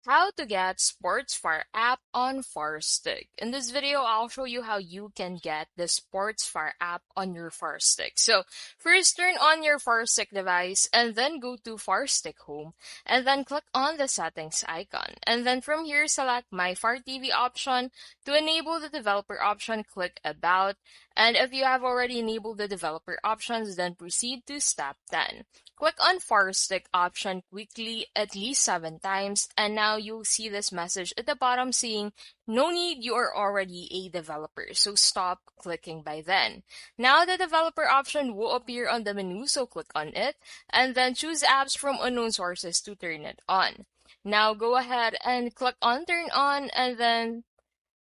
How to get Sportsfire app on Firestick. In this video, I'll show you how you can get the Sportsfire app on your Firestick. So, first turn on your Firestick device and then go to Firestick Home and then click on the settings icon. And then from here, select My Fire TV option. To enable the developer option, click About. And if you have already enabled the developer options, then proceed to step 10. Click on Firestick option quickly at least 7 times, and now you'll see this message at the bottom saying, no need, you are already a developer, so stop clicking by then. Now the developer option will appear on the menu, so click on it, and then choose apps from unknown sources to turn it on. Now go ahead and click on turn on, and then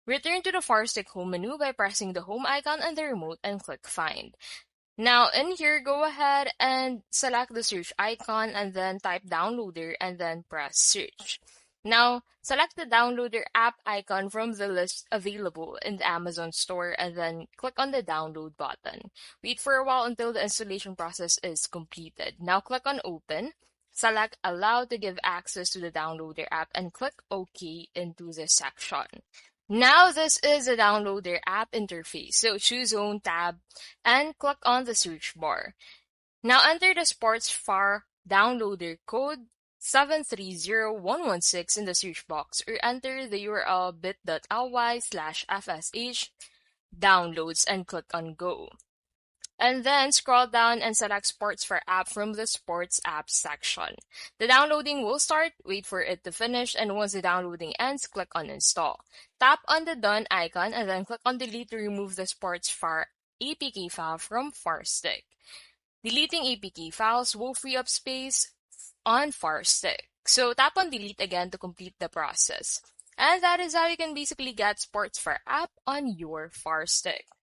return to the Firestick home menu by pressing the home icon on the remote and click find. Now, in here, go ahead and select the search icon and then type downloader and then press search. Now, select the downloader app icon from the list available in the Amazon store and then click on the download button. Wait for a while until the installation process is completed. Now, click on open. Select allow to give access to the downloader app and click OK into this section. Now this is a downloader app interface, so choose Home tab and click on the search bar. Now enter the Sportsfire downloader code 730116 in the search box or enter the URL bit.ly/fsh downloads and click on go. And then scroll down and select Sportsfire app from the Sports Apps section. The downloading will start, wait for it to finish, and once the downloading ends, click on Install. Tap on the Done icon and then click on Delete to remove the Sportsfire APK file from Firestick. Deleting APK files will free up space on Firestick. So tap on Delete again to complete the process. And that is how you can basically get Sportsfire app on your Firestick.